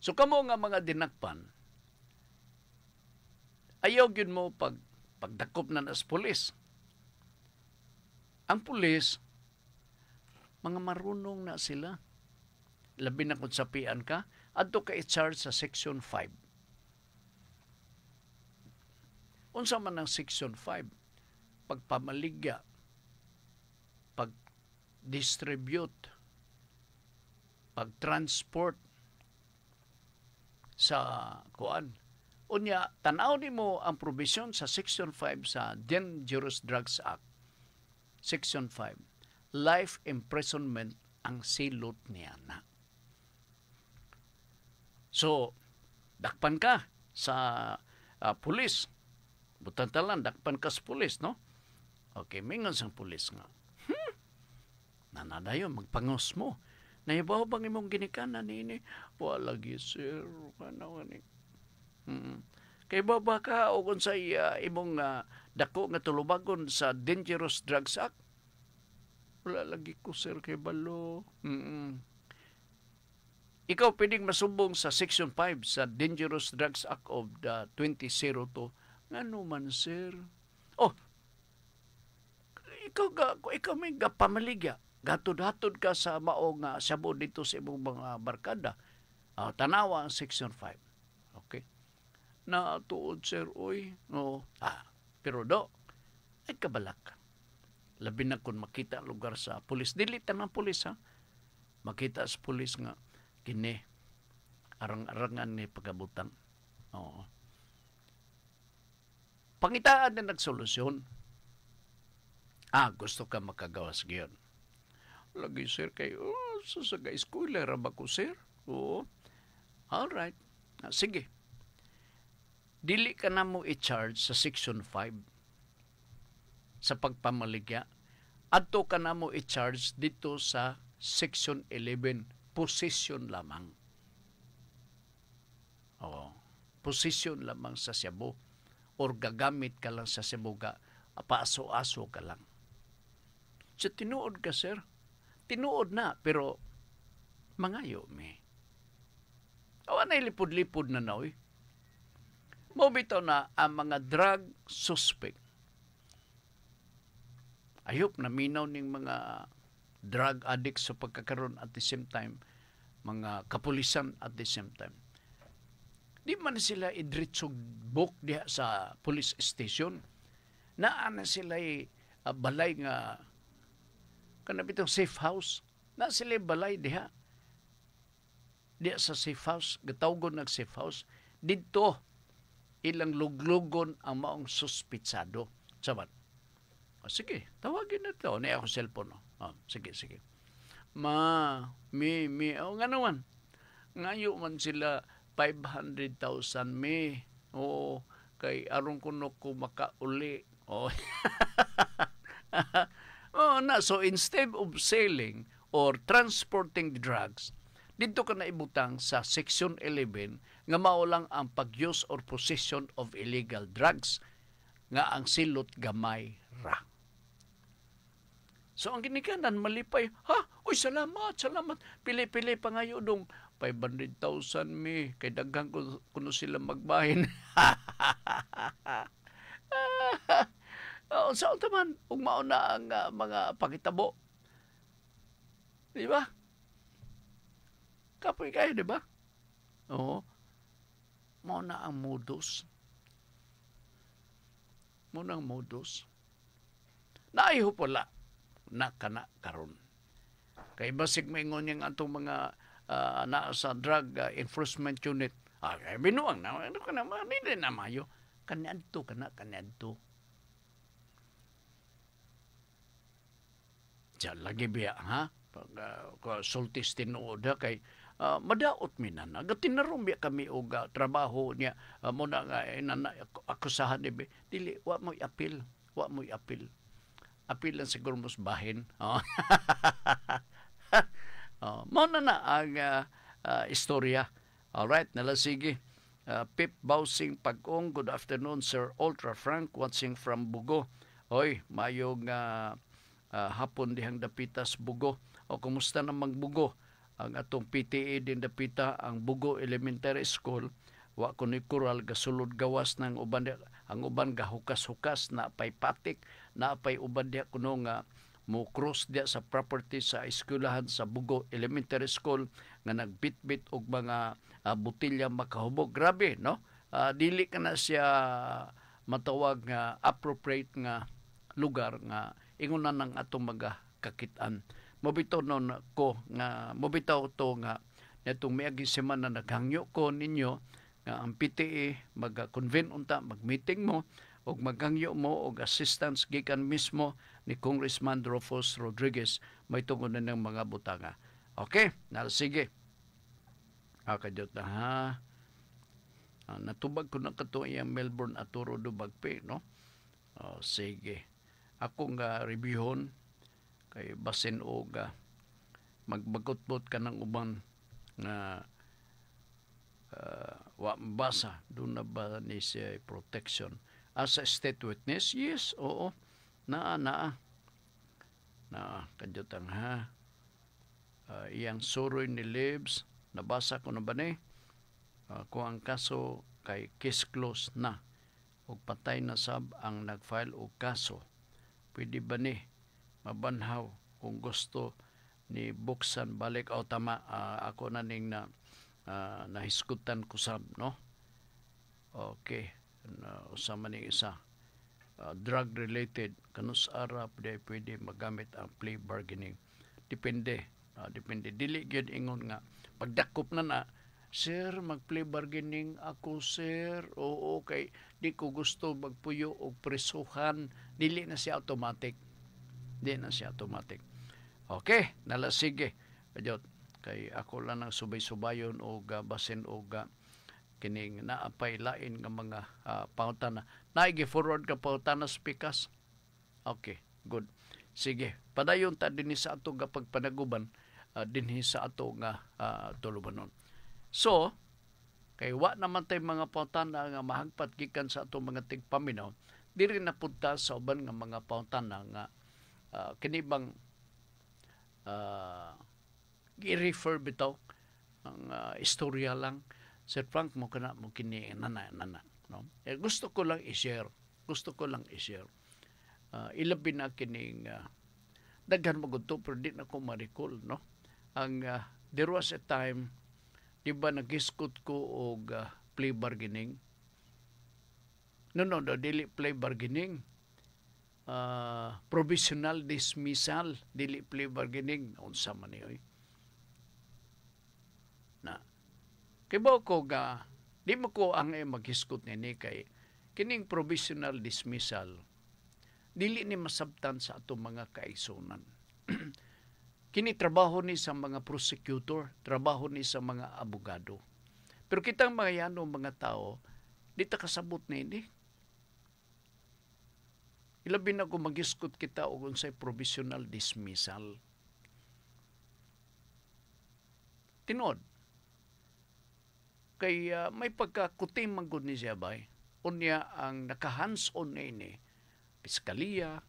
So kamo nga mga dinakpan, ayaw gyud mo pagdakop na nas pulis. Ang pulis, mga marunong na sila. Labi na kung sapian ka, adto ka i-charge sa Section 5. Unsa man ang Section 5? Pagpamaligya, pag-distribute, pag-transport sa kuan. Unya, tanaw nimo ang provision sa Section 5 sa Dangerous Drugs Act. Section 5, life imprisonment ang silot niya na. So, dakpan ka sa pulis. Butantalan, dakpan ka sa pulis, no? Okay, mingon sang pulis nga. Nanadayon, magpangos mo. Naibaw bang imong ginikanan ini? Wala lagi, sir. Ano ni? Kay baba ka o kung sa imong dako nga tulubagon sa Dangerous Drugs Act? Wala lagi ko, sir, kay balo. Ikaw pwedeng masumbong sa Section 5 sa Dangerous Drugs Act of the 2002. Ngano man, sir? Oh, ikaw may pamaligya. Gatod-hatod ka sa mao nga sabo dito sa imong mga barkada. Tanawa ang Section 5. Okay? Na tuod, sir, oy. No. Pero ay kabalak. Labi na kung makita lugar sa pulis. Dili tanang pulis, ha? Makita sa pulis nga, kini, arang-arangan ni pagkabutan. Oo. Pangitaan na nagsolusyon. Gusto ka makagawas ngayon. Lagi, sir, kayo, sasagay schooler, ba ko, sir? Oo. Alright. Sige. Dili ka na mo i-charge sa Section 5 sa pagpamaligya. Adto ka na mo i-charge dito sa Section 11, possession lamang. Possession lamang sa Cebu. Or gagamit ka lang sa Cebu, paaso-aso ka lang. So, tinuod ka, sir. Tinuod na, pero mangayo, me. Awa na ilipod-lipod na na, oy. Mobito na ang mga drug suspect. Ayop na minaw ning mga drug addicts sa pagkakaroon at the same time, mga kapulisan at the same time. Di man sila idritsog book diha sa police station. Naa sila balay nga kanabitong safe house. Na sila balay diha. Di sa safe house, gatawgon nag safe house, dito ilang luglugon ang maong suspitsado. Sabat. Sige, tawagin na ito. Niya ako cellphone. Sige. Nga naman. Ngayon man sila 500,000 mi. Oo, kay aron kuno ko makauli. So instead of selling or transporting the drugs, dito ka na ibutang sa Section 11 nga mao lang ang pag-use or possession of illegal drugs nga ang silot gamay ra. So ang ginikanan malipay, uy salamat. Pili-pili pa ngayo dong 500,000 mi kay daghang kuno sila magbahin. Sa utaman, ug mao na ang mga pangitabo. Di ba? Kapoy kayo, di ba? Oo. Mao na ang modus. Naiho pala na kana karon. Kay basig maingon yang atong mga naa sa drug enforcement unit. Kay binuang na ano kana hindi na mayo. Kanadto. Diyan lagi biya ha. Pag sultis tinuod kay madaot minan. Gatinarong biya kami og trabaho niya mo na nga akusahan dili wa mo apil. Apil lang siguro mas bahin. Mo na ang istorya. Alright, nalasige. Pip Bausing Pag-ong, good afternoon, Sir Ultra Frank, watching from Bugo. Hoy, mayong hapon dihang dapitas Bugo. O kumusta namang Bugo? Ang atong PTA din dapita, ang Bugo Elementary School. Wa ko ni kural gasulod gawas ng uban, ang uban gahukas-hukas na pay patik, na pay uban dia kuno nga mo cross dia sa property sa eskwelahan sa Bugo Elementary School nga nagbitbit og mga butilya makahubog. Grabe, no? Dili ka na siya matawag nga appropriate nga lugar nga ingunan ng atong mga kakitaan. Mobitaw non ko nga mobitaw to nga netong miaging semana naghangyo ko ninyo nga ang PTA mag-convene unta, mag-meeting mo o maghangyo mo og assistance gikan mismo ni Congressman Rufus Rodriguez may tungod na ng mga butanga. Okay, sige. Kadiyot na ha. Natubag ko na kato iyang Melbourne Aturo Dubagpe, no? Sige. Ako nga reviewon kay basin og magbagot-bot ka ng uban na wa basa doon na ba ni siya protection as a state witness? Yes, oo. Na kadyotang ha. Iyang suroy ni Libs nabasa ko na ba ni kung ang kaso kay case closed na o patay na sab ang nag-file og kaso, pwede ba ni mabanhaw kung gusto ni buksan balik o tama ako na ning nahiskutan ko sab, no? Okay, usama ning isa drug related kanus arap di pwede magamit ang plea bargaining. Depende dili gyud ingon nga pagdakop na sir mag-plea bargaining ako sir, oo kay di ko gusto magpuyo og presuhan, dili na siya automatic. Okay, nalasige. Kadiyot, kay ako lang nang subay-subayon o basin o kining naapay lain nga mga pautana. Naigi-forward ka pautana spikas. Okay, good. Sige, padayon ta dinhi sa ato nga pagpanaguban, dinhi sa ato nga tulubanon. So, kay wa naman tay mga pautana nga mahagpat gikan sa ato mga tigpaminaw, diri na punta sa uban nga mga pautana nga kinibang i-refer bitaw ang istorya lang. Sir Frank mo kana mo kini nana no. Gusto ko lang i-share. Ilabi na kining daghan magudto pero di na ko ma-recall, no. Ang there was a time di ba nagiskot ko og plea bargaining. No, dili plea bargaining. Provisional dismissal, dili plea bargaining. Unsa man niyo? Kay ba ko nga, di mo ko ang maghiskot nini kay kining provisional dismissal, dili ni masabtan sa atong mga kaigsunan. Kini trabaho ni sa mga prosecutor, trabaho ni sa mga abogado. Pero kitang mga yanong mga tao, di ta kasabot nini. Ilabi na kung magiskot kita o unsay provisional dismissal. Tinod, kay may pagkakutim man gud ni siya bay. Unya ang naka-hands-on ini, piskaliya,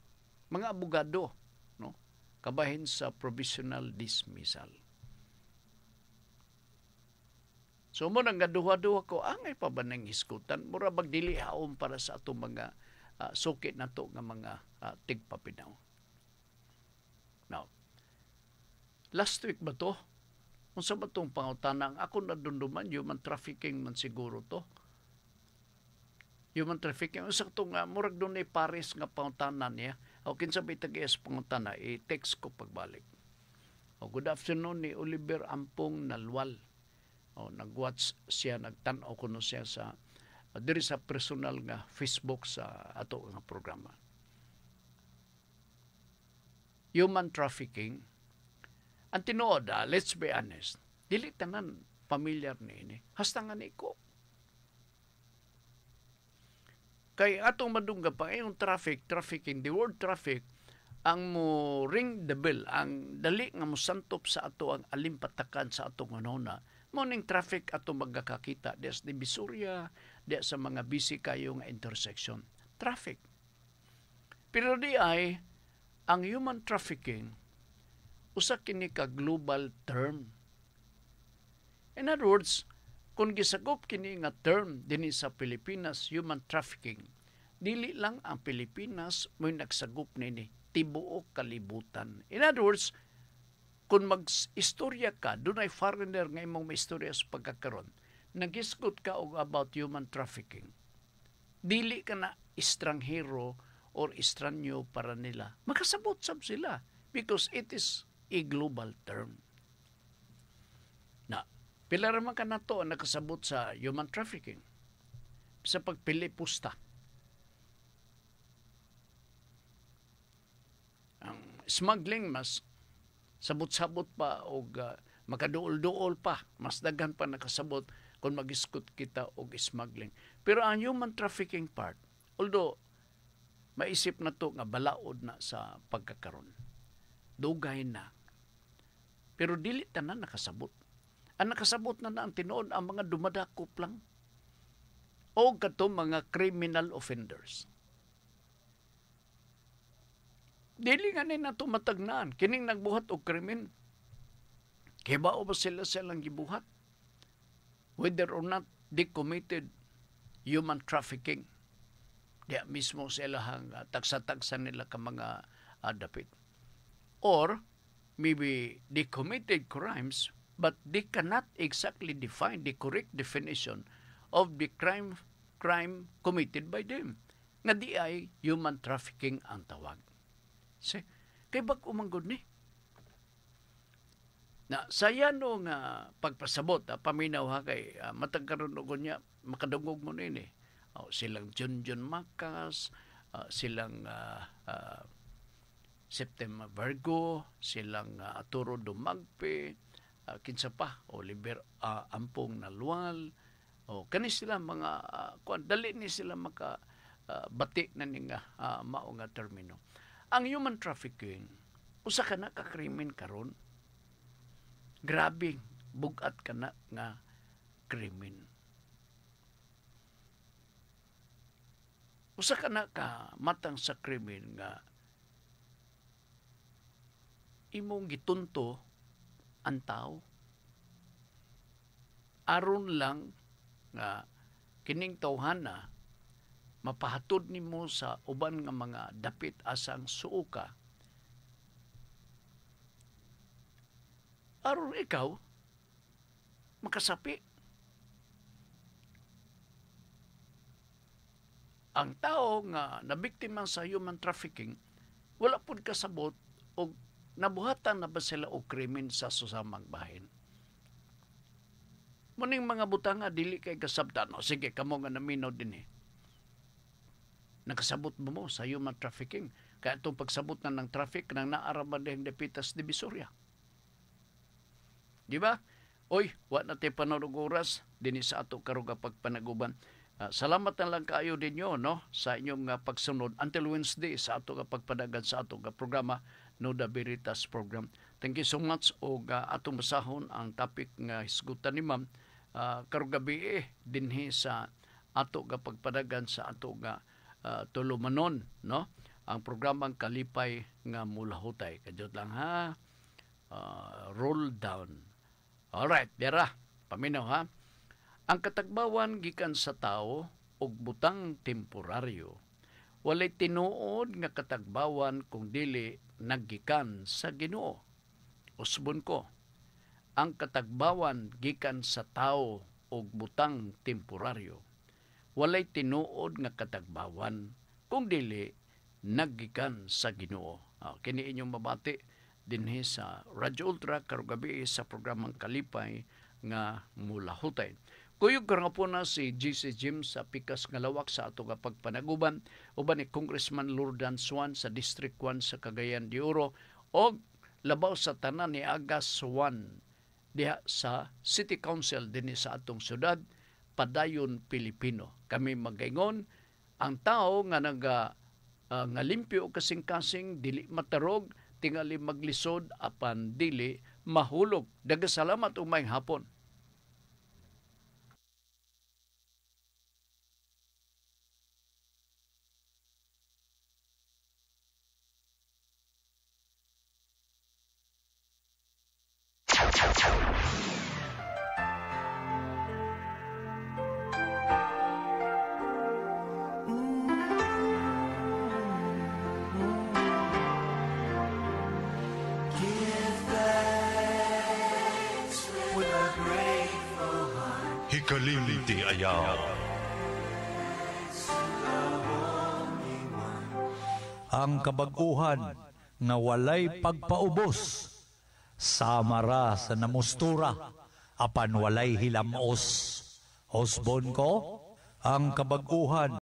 mga abogado, no? Kabahin sa provisional dismissal. So mo nang gaduha-duha ko, angay pa ba nang iskutan? Mura bag dili haom para sa atong mga sukit na to nga mga tigpapinaw. Now, last week ba to? Kung sa ba itong pangutanang ako nadunduman, human trafficking man siguro to. Human trafficking. Usa itong murag doon ay pares nga pangutanan niya. O kinsa ba itag-ias pangutana, i-text ko pagbalik. O good afternoon ni Oliver Ampong Nalwal. O nag-watch siya, nagtanaw ko no siya sa diri sa personal nga Facebook sa ato nga programa. Human trafficking. Ang tinuod, let's be honest, dili tanan familiar ni ini. Hasta nga ni ko. Kay atong madungga pa, yung trafficking, the word traffic, ang mo ring the bell, ang dali nga mo santop sa ato ang alimpatakan sa atong manona, morning traffic ato magkakakita des di Bisuria, des sa mga busy kayo nga intersection. Traffic. Pero di ay, ang human trafficking, usa kini ka global term. In other words, kung gisagop kini nga term dinhi sa Pilipinas, human trafficking, dili lang ang Pilipinas mo'y nagsagop nini, tibuok kalibutan. In other words, kung mag-istorya ka, dunay foreigner nga imong maistorya sa pagkakaroon, nagisgot ka og about human trafficking, dili ka na estranghero or estranyo para nila. Makasabot sab sila because it is a global term. Na, pila raman ka na to ang nakasabot sa human trafficking sa pagpili pusta. Ang smuggling mas sabot-sabot pa o makaduol-duol pa. Mas daghan pa nakasabot kung mag-iskot kita og smuggling. Pero ang human trafficking part, although maisip na to nga balaod na sa pagkakaroon, dugay na. Pero dili tanan nakasabot. Ang nakasabot na ang tinuod ang mga dumadakop lang. O kato mga criminal offenders. Dili nga na ito matagnaan. Kining nagbuhat o krimen. Kaya ba o ba sila silang gibuhat? Whether or not they committed human trafficking. Diya mismo sila hang tagsa-tagsa nila ka mga dapit. Or maybe they committed crimes but they cannot exactly define the correct definition of the crime committed by them. Nga di ay human trafficking ang tawag. Kay bag umanggod ni? Na saya no nga pagpasabot, paminaw ha kay matagkaroon ko niya, makadungog mo nini. Silang Junjun Macas, silang September Virgo, silang Turo Dumagpe, kinsa pa, Oliver Ampong Nalwal, kani sila mga, dali ni sila bati na nga mao nga termino. Ang human trafficking, usa ka na ka-krimen karon. Grabe, bugat ka na nga krimen. Usa ka na ka matang sa krimen nga imong gitunto ang tao. Aron lang nga kining tawhana mapahatod nimo sa uban nga mga dapit asang suuka. Aron ikaw makasapi. Ang tao nga nabiktima sa human trafficking wala pud kasabot og nabuhatan na ba sila og krimen sa susamang bahin. Muning mga butanga dili kay kasabtan. O sige, kamo nga naminaw din Nakasabot mo sa human trafficking. Kaya itong pagsabot na ng traffic nang naaraman din Depitas Divisoria. Di ba? Oy, wa na tayo panorog oras din sa ato karuga pagpanaguban. Salamat na lang kayo dinyo no sa inyong pagsunod until Wednesday sa ato pagpadagan sa ato programa Nuda Veritas program. Thank you so much og atong basahon ang topic nga hisgutan ni Ma'am karong gabi dinhi sa ato pagpadagan sa ato tulumanon no ang programang Kalipay nga Mulahutay. Kadiyot lang ha. Roll down. Alright, dera. Paminaw ha. Ang katagbawan gikan sa tao og butang temporaryo. Walay tinuod nga katagbawan kung dili naggikan sa Ginoo. Usbon ko. Ang katagbawan gikan sa tao og butang temporaryo. Walay tinuod nga katagbawan kung dili naggikan sa Ginoo. Kini inyong mabati dinhi sa Radyo Ultra karong gabi sa programang Kalipay nga Mulahutay. Kuyog karang po na si GC Jim sa pikas nga lawak sa ato pagpanaguban uban ni Congressman Lordan Swan sa District 1 sa Cagayan de Oro o labaw sa tanan ni Agas Swan diha sa City Council dinhi sa atong syudad Padayon Pilipino. Kami magaingon ang tao nga nga limpyo o kasing-kasing dili matarog tingali maglisod apan dili mahulog. Daghang salamat ug maayong hapon. Hikalim ti ayaw. Ang kabag-uhan nga walay pagpaubos, samara sa namustura, apan walay hilamos. Hosbon ko, ang kabag-uhan